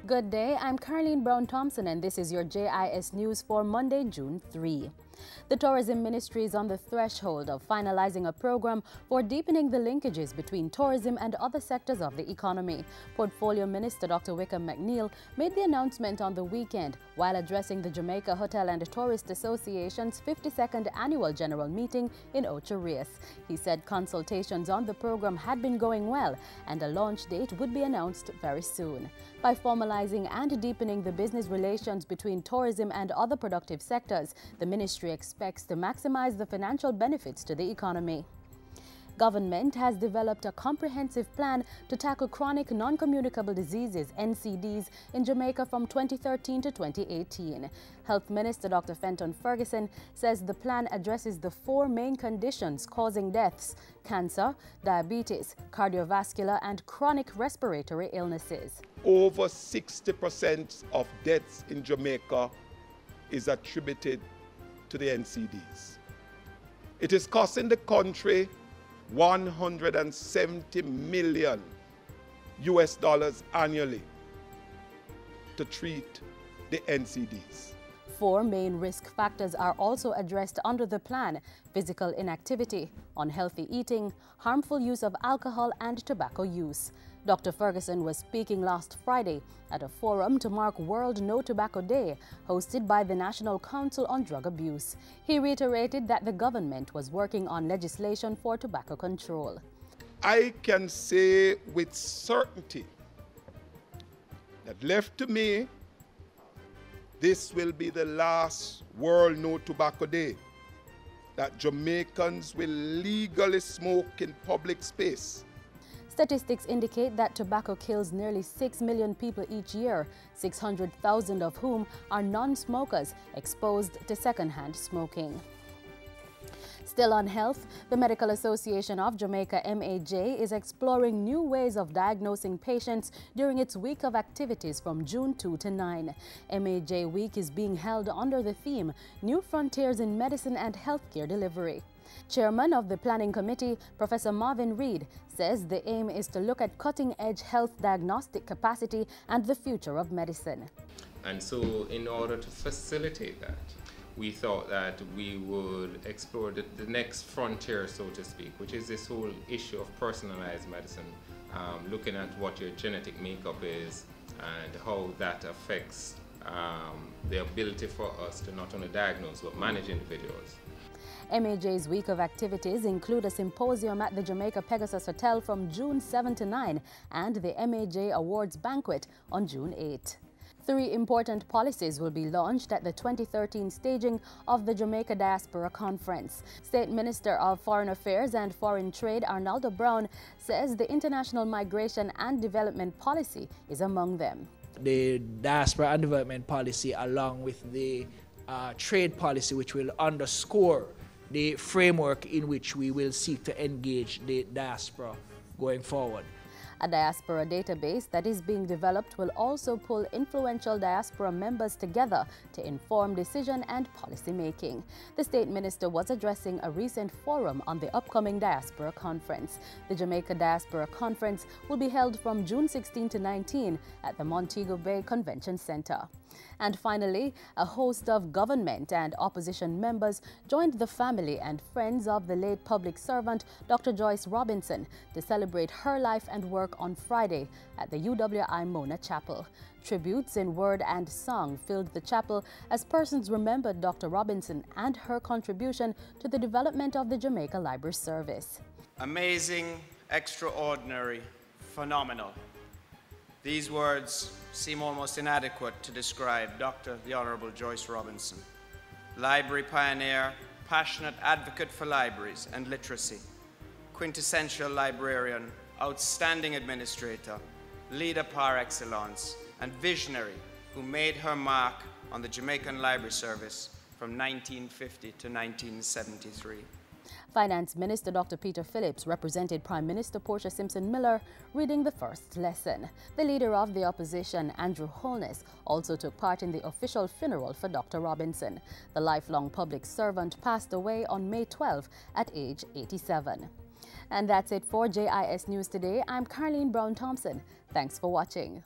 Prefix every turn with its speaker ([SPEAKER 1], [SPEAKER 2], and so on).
[SPEAKER 1] Good day, I'm Caroline Brown-Thompson and this is your JIS News for Monday, June 3. The Tourism Ministry is on the threshold of finalizing a program for deepening the linkages between tourism and other sectors of the economy. Portfolio Minister Dr. Wickham McNeil made the announcement on the weekend while addressing the Jamaica Hotel and Tourist Association's 52nd annual general meeting in Ocho Rios. He said consultations on the program had been going well and a launch date would be announced very soon. By formalizing and deepening the business relations between tourism and other productive sectors, the ministry expects to maximize the financial benefits to the economy. Government has developed a comprehensive plan to tackle chronic non-communicable diseases, NCDs, in Jamaica from 2013 to 2018. Health Minister Dr. Fenton Ferguson says the plan addresses the 4 main conditions causing deaths: cancer, diabetes, cardiovascular, and chronic respiratory illnesses.
[SPEAKER 2] Over 60% of deaths in Jamaica is attributed to the NCDs. It is costing the country $170 million annually to treat the NCDs.
[SPEAKER 1] 4 main risk factors are also addressed under the plan: physical inactivity, unhealthy eating, harmful use of alcohol, and tobacco use. Dr. Ferguson was speaking last Friday at a forum to mark World No Tobacco Day, hosted by the National Council on Drug Abuse. He reiterated that the government was working on legislation for tobacco control.
[SPEAKER 2] I can say with certainty that, left to me, this will be the last World No Tobacco Day that Jamaicans will legally smoke in public space.
[SPEAKER 1] Statistics indicate that tobacco kills nearly 6 million people each year, 600,000 of whom are non-smokers exposed to secondhand smoking. Still on health, the Medical Association of Jamaica, MAJ, is exploring new ways of diagnosing patients during its week of activities from June 2 to 9. MAJ Week is being held under the theme New Frontiers in Medicine and Healthcare Delivery. Chairman of the Planning Committee, Professor Marvin Reed, says the aim is to look at cutting-edge health diagnostic capacity and the future of medicine.
[SPEAKER 3] And so in order to facilitate that, we thought that we would explore the next frontier, so to speak, which is this whole issue of personalized medicine, looking at what your genetic makeup is and how that affects the ability for us to not only diagnose but manage individuals.
[SPEAKER 1] MAJ's week of activities include a symposium at the Jamaica Pegasus Hotel from June 7 to 9 and the MAJ Awards Banquet on June 8. 3 important policies will be launched at the 2013 staging of the Jamaica Diaspora Conference. State Minister of Foreign Affairs and Foreign Trade Arnaldo Brown says the International Migration and Development Policy is among them.
[SPEAKER 4] The Diaspora and Development Policy, along with the trade policy, which will underscore the framework in which we will seek to engage the diaspora going forward.
[SPEAKER 1] A diaspora database that is being developed will also pull influential diaspora members together to inform decision and policy making. The state minister was addressing a recent forum on the upcoming Diaspora Conference. The Jamaica Diaspora Conference will be held from June 16 to 19 at the Montego Bay Convention Center. And finally, a host of government and opposition members joined the family and friends of the late public servant Dr. Joyce Robinson to celebrate her life and work on Friday at the UWI Mona Chapel. Tributes in word and song filled the chapel as persons remembered Dr. Robinson and her contribution to the development of the Jamaica Library Service.
[SPEAKER 5] Amazing, extraordinary, phenomenal. These words seem almost inadequate to describe Dr. the Honorable Joyce Robinson. Library pioneer, passionate advocate for libraries and literacy, quintessential librarian, outstanding administrator, leader par excellence, and visionary who made her mark on the Jamaican Library Service from 1950 to 1973.
[SPEAKER 1] Finance Minister Dr. Peter Phillips represented Prime Minister Portia Simpson Miller reading the first lesson. The leader of the opposition, Andrew Holness, also took part in the official funeral for Dr. Robinson. The lifelong public servant passed away on May 12 at age 87. And that's it for JIS News Today. I'm Caroline Brown-Thompson. Thanks for watching.